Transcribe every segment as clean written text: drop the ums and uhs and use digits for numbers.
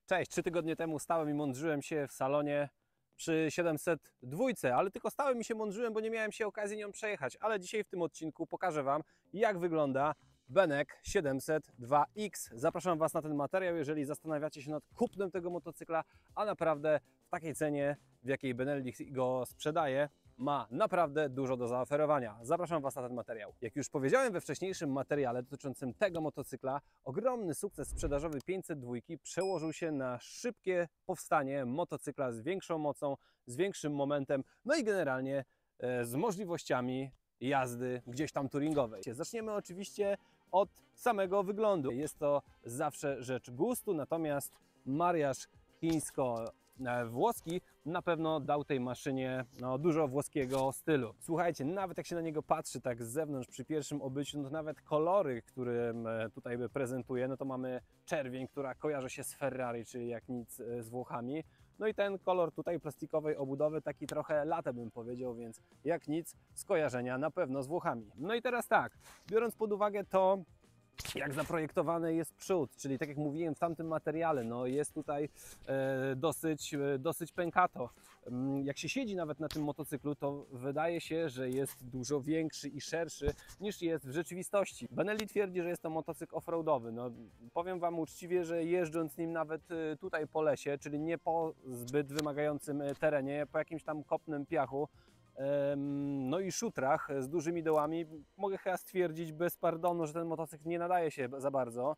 Cześć, 3 tygodnie temu stałem i mądrzyłem się w salonie przy 702, ale tylko stałem i się mądrzyłem, bo nie miałem się okazji nią przejechać. Ale dzisiaj w tym odcinku pokażę Wam, jak wygląda Benek 702X. Zapraszam Was na ten materiał, jeżeli zastanawiacie się nad kupnem tego motocykla, a naprawdę w takiej cenie, w jakiej Benelli go sprzedaje, ma naprawdę dużo do zaoferowania. Zapraszam Was na ten materiał. Jak już powiedziałem we wcześniejszym materiale dotyczącym tego motocykla, ogromny sukces sprzedażowy 502 przełożył się na szybkie powstanie motocykla z większą mocą, z większym momentem, no i generalnie z możliwościami jazdy gdzieś tam touringowej. Zaczniemy oczywiście od samego wyglądu. Jest to zawsze rzecz gustu, natomiast mariaż chińsko-włoski na pewno dał tej maszynie dużo włoskiego stylu. Słuchajcie, nawet jak się na niego patrzy tak z zewnątrz przy pierwszym obyciu, no to nawet kolory, które tutaj prezentuje, no to mamy czerwień, która kojarzy się z Ferrari, czyli jak nic z Włochami. No i ten kolor tutaj plastikowej obudowy taki trochę latte bym powiedział, więc jak nic skojarzenia na pewno z Włochami. No i teraz tak, biorąc pod uwagę to, jak zaprojektowany jest przód, czyli tak jak mówiłem w tamtym materiale, no jest tutaj dosyć pękato. Jak się siedzi nawet na tym motocyklu, to wydaje się, że jest dużo większy i szerszy niż jest w rzeczywistości. Benelli twierdzi, że jest to motocykl offroadowy. No, powiem Wam uczciwie, że jeżdżąc nim nawet tutaj po lesie, czyli nie po zbyt wymagającym terenie, po jakimś tam kopnym piachu, no i szutrach z dużymi dołami, mogę chyba stwierdzić bez pardonu, że ten motocykl nie nadaje się za bardzo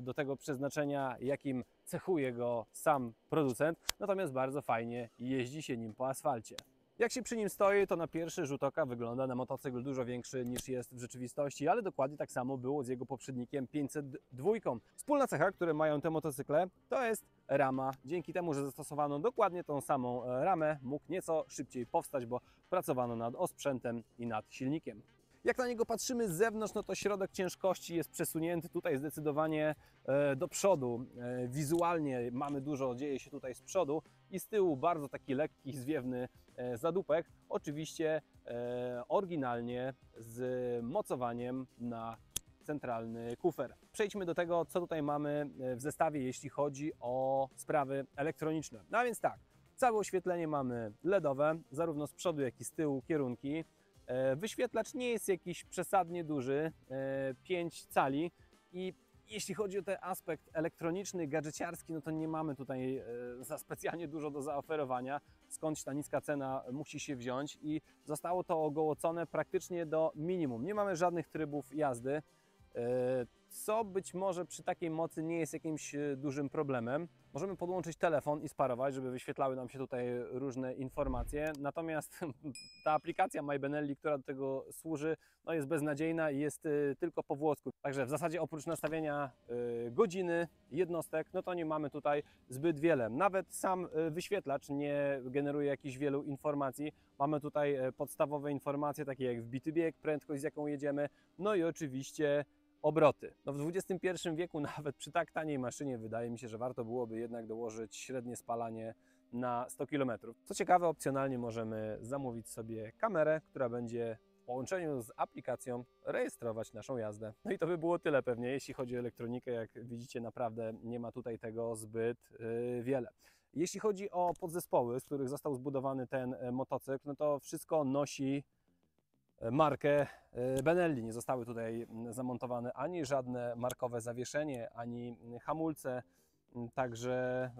do tego przeznaczenia, jakim cechuje go sam producent, natomiast bardzo fajnie jeździ się nim po asfalcie. Jak się przy nim stoi, to na pierwszy rzut oka wygląda na motocykl dużo większy niż jest w rzeczywistości, ale dokładnie tak samo było z jego poprzednikiem 502. Wspólna cecha, które mają te motocykle, to jest rama. Dzięki temu, że zastosowano dokładnie tą samą ramę, mógł nieco szybciej powstać, bo pracowano nad osprzętem i nad silnikiem. Jak na niego patrzymy z zewnątrz, no to środek ciężkości jest przesunięty tutaj zdecydowanie do przodu. Wizualnie mamy dużo, dzieje się tutaj z przodu i z tyłu bardzo taki lekki, zwiewny zadupek. Oczywiście oryginalnie z mocowaniem na centralny kufer. Przejdźmy do tego, co tutaj mamy w zestawie, jeśli chodzi o sprawy elektroniczne. No a więc tak, całe oświetlenie mamy LEDowe, zarówno z przodu, jak i z tyłu kierunki. Wyświetlacz nie jest jakiś przesadnie duży, 5 cali i jeśli chodzi o ten aspekt elektroniczny, gadżeciarski, no to nie mamy tutaj za specjalnie dużo do zaoferowania, skądś ta niska cena musi się wziąć i zostało to ogołocone praktycznie do minimum. Nie mamy żadnych trybów jazdy, co być może przy takiej mocy nie jest jakimś dużym problemem. Możemy podłączyć telefon i sparować, żeby wyświetlały nam się tutaj różne informacje. Natomiast ta aplikacja My Benelli, która do tego służy, no jest beznadziejna i jest tylko po włosku. Także w zasadzie oprócz nastawienia godziny, jednostek, no to nie mamy tutaj zbyt wiele. Nawet sam wyświetlacz nie generuje jakichś wielu informacji. Mamy tutaj podstawowe informacje, takie jak wbity bieg, prędkość, z jaką jedziemy, no i oczywiście obroty. No w XXI wieku nawet przy tak taniej maszynie wydaje mi się, że warto byłoby jednak dołożyć średnie spalanie na 100 km. Co ciekawe, opcjonalnie możemy zamówić sobie kamerę, która będzie w połączeniu z aplikacją rejestrować naszą jazdę. No i to by było tyle pewnie, jeśli chodzi o elektronikę. Jak widzicie, naprawdę nie ma tutaj tego zbyt wiele. Jeśli chodzi o podzespoły, z których został zbudowany ten motocykl, no to wszystko nosi markę Benelli. Nie zostały tutaj zamontowane ani żadne markowe zawieszenie, ani hamulce, także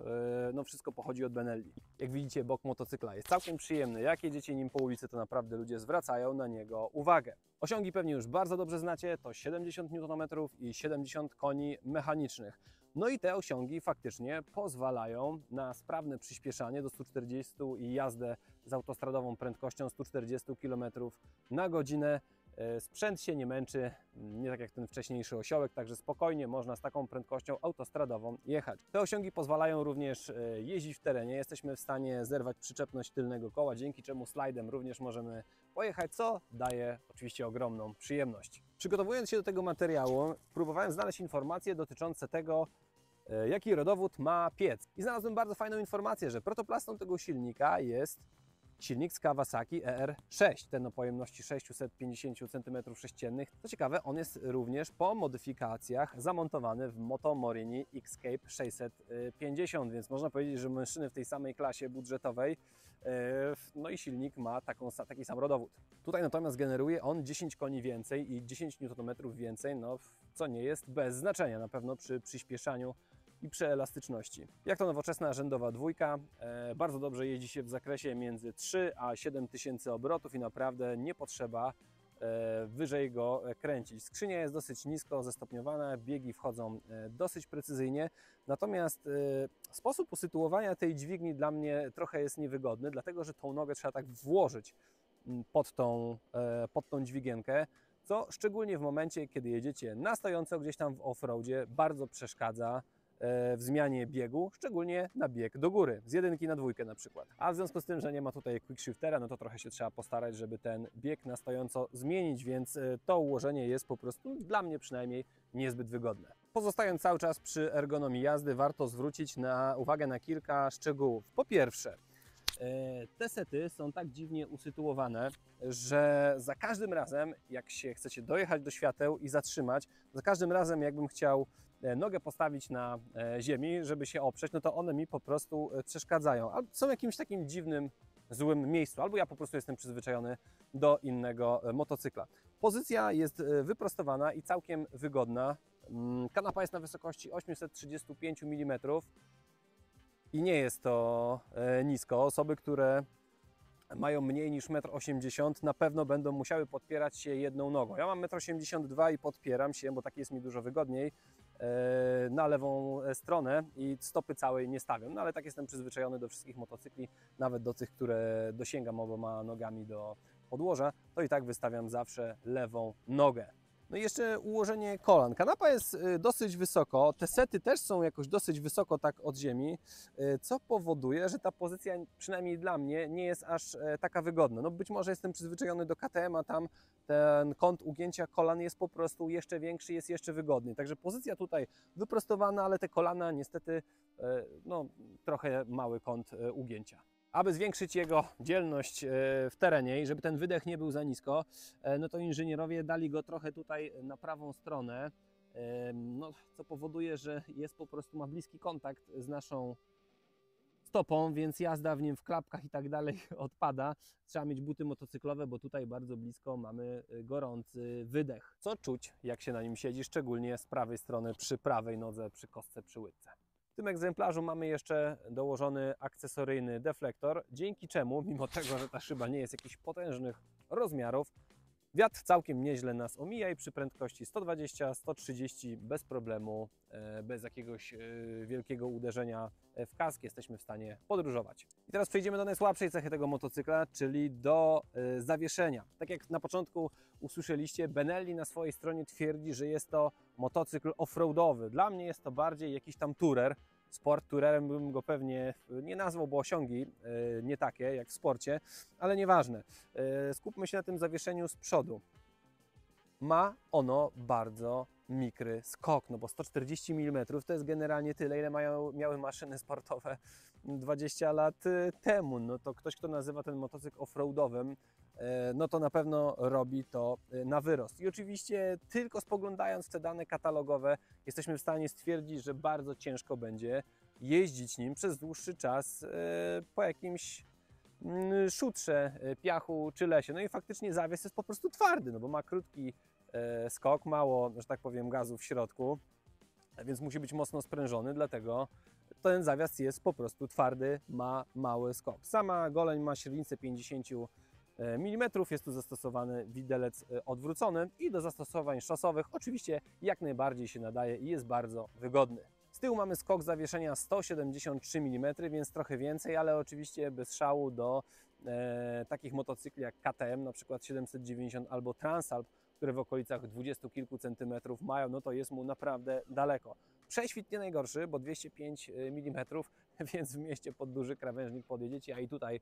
no wszystko pochodzi od Benelli. Jak widzicie, bok motocykla jest całkiem przyjemny. Jak jedziecie nim po ulicy, to naprawdę ludzie zwracają na niego uwagę. Osiągi pewnie już bardzo dobrze znacie, to 70 Nm i 70 koni mechanicznych. No i te osiągi faktycznie pozwalają na sprawne przyspieszanie do 140 i jazdę z autostradową prędkością 140 km na godzinę. Sprzęt się nie męczy, nie tak jak ten wcześniejszy osiołek, także spokojnie można z taką prędkością autostradową jechać. Te osiągi pozwalają również jeździć w terenie. Jesteśmy w stanie zerwać przyczepność tylnego koła, dzięki czemu slajdem również możemy pojechać, co daje oczywiście ogromną przyjemność. Przygotowując się do tego materiału, próbowałem znaleźć informacje dotyczące tego, jaki rodowód ma piec. I znalazłem bardzo fajną informację, że protoplastą tego silnika jest silnik z Kawasaki ER6, ten o pojemności 650 cm3. Co ciekawe, on jest również po modyfikacjach zamontowany w Moto Morini X-Cape 650, więc można powiedzieć, że maszyny w tej samej klasie budżetowej, no i silnik ma taki sam rodowód. Tutaj natomiast generuje on 10 koni więcej i 10 Nm więcej, no, co nie jest bez znaczenia na pewno przy przyspieszaniu i przy elastyczności. Jak to nowoczesna rzędowa dwójka, bardzo dobrze jeździ się w zakresie między 3 a 7 tysięcy obrotów i naprawdę nie potrzeba wyżej go kręcić. Skrzynia jest dosyć nisko zestopniowana, biegi wchodzą dosyć precyzyjnie, natomiast sposób usytuowania tej dźwigni dla mnie trochę jest niewygodny, dlatego że tą nogę trzeba tak włożyć pod tą dźwigienkę, co szczególnie w momencie, kiedy jedziecie na stojąco gdzieś tam w off-roadzie, bardzo przeszkadza w zmianie biegu, szczególnie na bieg do góry, z 1 na 2 na przykład. A w związku z tym, że nie ma tutaj quick shiftera, no to trochę się trzeba postarać, żeby ten bieg na stojąco zmienić, więc to ułożenie jest po prostu dla mnie przynajmniej niezbyt wygodne. Pozostając cały czas przy ergonomii jazdy, warto zwrócić uwagę na kilka szczegółów. Po pierwsze, te sety są tak dziwnie usytuowane, że za każdym razem, jak się chcecie dojechać do świateł i zatrzymać, za każdym razem jakbym chciał nogę postawić na ziemi, żeby się oprzeć, no to one mi po prostu przeszkadzają. Albo są w jakimś takim dziwnym, złym miejscu, albo ja po prostu jestem przyzwyczajony do innego motocykla. Pozycja jest wyprostowana i całkiem wygodna. Kanapa jest na wysokości 835 mm i nie jest to nisko. Osoby, które mają mniej niż 1,80 m, na pewno będą musiały podpierać się jedną nogą. Ja mam 1,82 m i podpieram się, bo tak jest mi dużo wygodniej, na lewą stronę i stopy całej nie stawiam. No ale tak jestem przyzwyczajony do wszystkich motocykli, nawet do tych, które dosięgam oboma nogami do podłoża, to i tak wystawiam zawsze lewą nogę. No i jeszcze ułożenie kolan. Kanapa jest dosyć wysoko, te sety też są jakoś dosyć wysoko tak od ziemi, co powoduje, że ta pozycja przynajmniej dla mnie nie jest aż taka wygodna. No być może jestem przyzwyczajony do KTM, a tam ten kąt ugięcia kolan jest po prostu jeszcze większy, jest jeszcze wygodniej. Także pozycja tutaj wyprostowana, ale te kolana niestety no, trochę mały kąt ugięcia. Aby zwiększyć jego dzielność w terenie i żeby ten wydech nie był za nisko, no to inżynierowie dali go trochę tutaj na prawą stronę, no, co powoduje, że po prostu ma bliski kontakt z naszą stopą, więc jazda w nim w klapkach i tak dalej odpada. Trzeba mieć buty motocyklowe, bo tutaj bardzo blisko mamy gorący wydech. Co czuć, jak się na nim siedzi, szczególnie z prawej strony przy prawej nodze, przy kostce, przy łydce. W tym egzemplarzu mamy jeszcze dołożony akcesoryjny deflektor, dzięki czemu, mimo tego, że ta szyba nie jest jakichś potężnych rozmiarów, wiatr całkiem nieźle nas omija i przy prędkości 120-130 bez problemu, bez jakiegoś wielkiego uderzenia w kask jesteśmy w stanie podróżować. I teraz przejdziemy do najsłabszej cechy tego motocykla, czyli do zawieszenia. Tak jak na początku usłyszeliście, Benelli na swojej stronie twierdzi, że jest to motocykl offroadowy. Dla mnie jest to bardziej jakiś tam tourer. Sport turerem bym go pewnie nie nazwał, bo osiągi nie takie jak w sporcie, ale nieważne. Skupmy się na tym zawieszeniu z przodu. Ma ono bardzo mikry skok, no bo 140 mm to jest generalnie tyle, ile miały maszyny sportowe 20 lat temu. No to ktoś, kto nazywa ten motocykl offroadowym, no to na pewno robi to na wyrost. I oczywiście tylko spoglądając w te dane katalogowe jesteśmy w stanie stwierdzić, że bardzo ciężko będzie jeździć nim przez dłuższy czas po jakimś szutrze, piachu czy lesie. No i faktycznie zawies jest po prostu twardy, no bo ma krótki skok, mało, że tak powiem, gazu w środku, więc musi być mocno sprężony, dlatego ten zawias jest po prostu twardy, ma mały skok. Sama goleń ma średnicę 50 mm, jest tu zastosowany widelec odwrócony i do zastosowań szosowych oczywiście jak najbardziej się nadaje i jest bardzo wygodny. Z tyłu mamy skok zawieszenia 173 mm, więc trochę więcej, ale oczywiście bez szału do takich motocykli jak KTM, na przykład 790 albo Transalp, które w okolicach 20 kilku centymetrów mają, no to jest mu naprawdę daleko. Prześwit nie najgorszy, bo 205 mm, więc w mieście pod duży krawężnik podjedziecie, a i tutaj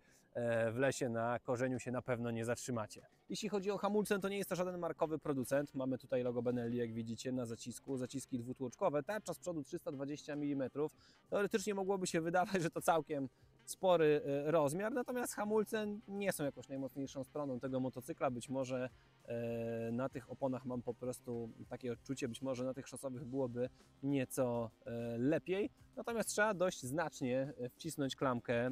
w lesie na korzeniu się na pewno nie zatrzymacie. Jeśli chodzi o hamulce, to nie jest to żaden markowy producent. Mamy tutaj logo Benelli, jak widzicie, na zacisku, zaciski dwutłoczkowe, tarcza z przodu 320 mm. Teoretycznie mogłoby się wydawać, że to całkiem spory rozmiar, natomiast hamulce nie są jakoś najmocniejszą stroną tego motocykla. Być może na tych oponach mam po prostu takie odczucie, być może na tych szosowych byłoby nieco lepiej, natomiast trzeba dość znacznie wcisnąć klamkę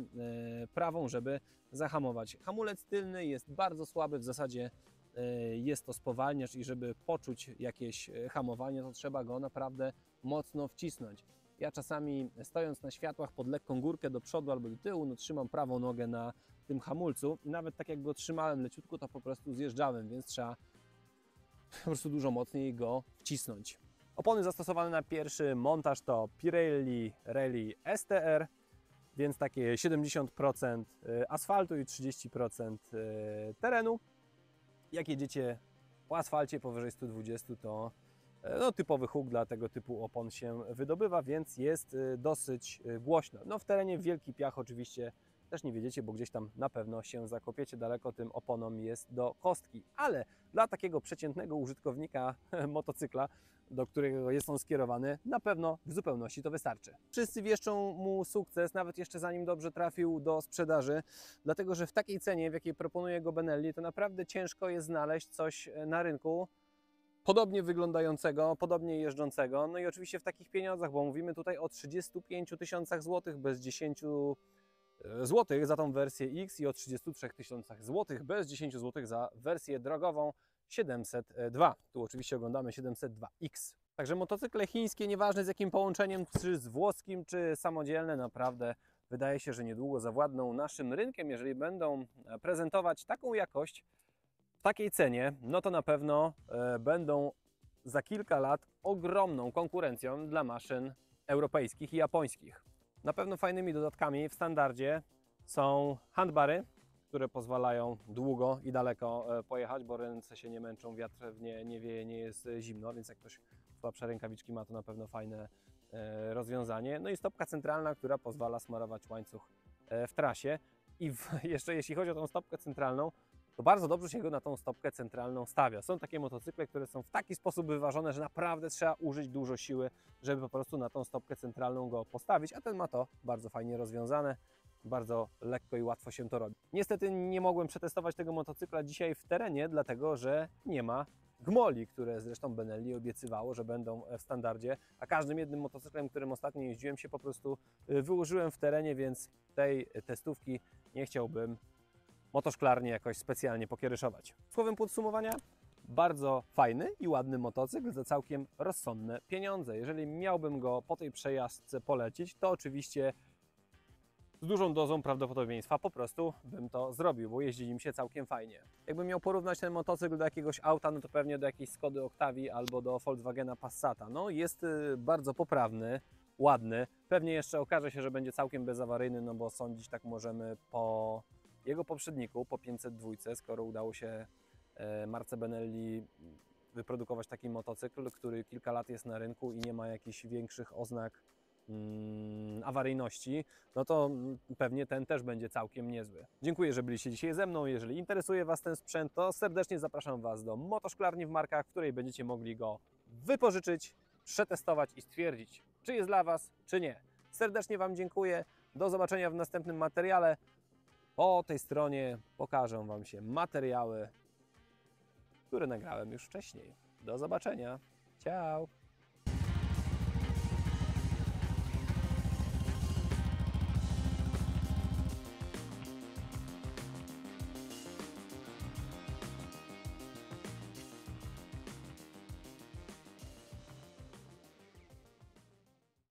prawą, żeby zahamować. Hamulec tylny jest bardzo słaby, w zasadzie jest to spowalniacz i żeby poczuć jakieś hamowanie, to trzeba go naprawdę mocno wcisnąć. Ja czasami, stojąc na światłach pod lekką górkę do przodu albo do tyłu, no trzymam prawą nogę na tym hamulcu i nawet tak jak go trzymałem leciutko, to po prostu zjeżdżałem, więc trzeba po prostu dużo mocniej go wcisnąć. Opony zastosowane na pierwszy montaż to Pirelli Rally STR, więc takie 70% asfaltu i 30% terenu. Jak jedziecie po asfalcie powyżej 120, to no, typowy huk dla tego typu opon się wydobywa, więc jest dosyć głośno. No, w terenie wielki piach oczywiście też nie wiedziecie, bo gdzieś tam na pewno się zakopiecie, daleko tym oponom jest do kostki, ale dla takiego przeciętnego użytkownika motocykla, do którego jest on skierowany, na pewno w zupełności to wystarczy. Wszyscy wieszczą mu sukces, nawet jeszcze zanim dobrze trafił do sprzedaży, dlatego że w takiej cenie, w jakiej proponuje go Benelli, to naprawdę ciężko jest znaleźć coś na rynku podobnie wyglądającego, podobnie jeżdżącego, no i oczywiście w takich pieniądzach, bo mówimy tutaj o 35 tysiącach złotych bez 10 złotych za tą wersję X i o 33 tysiącach złotych bez 10 złotych za wersję drogową 702. Tu oczywiście oglądamy 702X. Także motocykle chińskie, nieważne z jakim połączeniem, czy z włoskim, czy samodzielne, naprawdę wydaje się, że niedługo zawładną naszym rynkiem. Jeżeli będą prezentować taką jakość, w takiej cenie, no to na pewno będą za kilka lat ogromną konkurencją dla maszyn europejskich i japońskich. Na pewno fajnymi dodatkami w standardzie są handbary, które pozwalają długo i daleko pojechać, bo ręce się nie męczą, wiatr nie wieje, nie jest zimno, więc jak ktoś słabsze rękawiczki ma, to na pewno fajne rozwiązanie. No i stopka centralna, która pozwala smarować łańcuch w trasie. I jeszcze jeśli chodzi o tą stopkę centralną, to bardzo dobrze się go na tą stopkę centralną stawia. Są takie motocykle, które są w taki sposób wyważone, że naprawdę trzeba użyć dużo siły, żeby po prostu na tą stopkę centralną go postawić, a ten ma to bardzo fajnie rozwiązane, bardzo lekko i łatwo się to robi. Niestety nie mogłem przetestować tego motocykla dzisiaj w terenie, dlatego że nie ma gmoli, które zresztą Benelli obiecywało, że będą w standardzie, a każdym jednym motocyklem, którym ostatnio jeździłem, się po prostu wyłożyłem w terenie, więc tej testówki nie chciałbym motoszklarnie jakoś specjalnie pokieryszować. Słowem podsumowania, bardzo fajny i ładny motocykl za całkiem rozsądne pieniądze. Jeżeli miałbym go po tej przejażdżce polecić, to oczywiście z dużą dozą prawdopodobieństwa po prostu bym to zrobił, bo jeździ nim się całkiem fajnie. Jakbym miał porównać ten motocykl do jakiegoś auta, no to pewnie do jakiejś Skody Octavii albo do Volkswagena Passata. No jest bardzo poprawny, ładny. Pewnie jeszcze okaże się, że będzie całkiem bezawaryjny, no bo sądzić tak możemy po jego poprzedniku, po 502, skoro udało się marce Benelli wyprodukować taki motocykl, który kilka lat jest na rynku i nie ma jakichś większych oznak awaryjności, no to pewnie ten też będzie całkiem niezły. Dziękuję, że byliście dzisiaj ze mną. Jeżeli interesuje Was ten sprzęt, to serdecznie zapraszam Was do Motoszklarni w Markach, w której będziecie mogli go wypożyczyć, przetestować i stwierdzić, czy jest dla Was, czy nie. Serdecznie Wam dziękuję. Do zobaczenia w następnym materiale. Po tej stronie pokażę Wam się materiały, które nagrałem już wcześniej. Do zobaczenia. Ciao!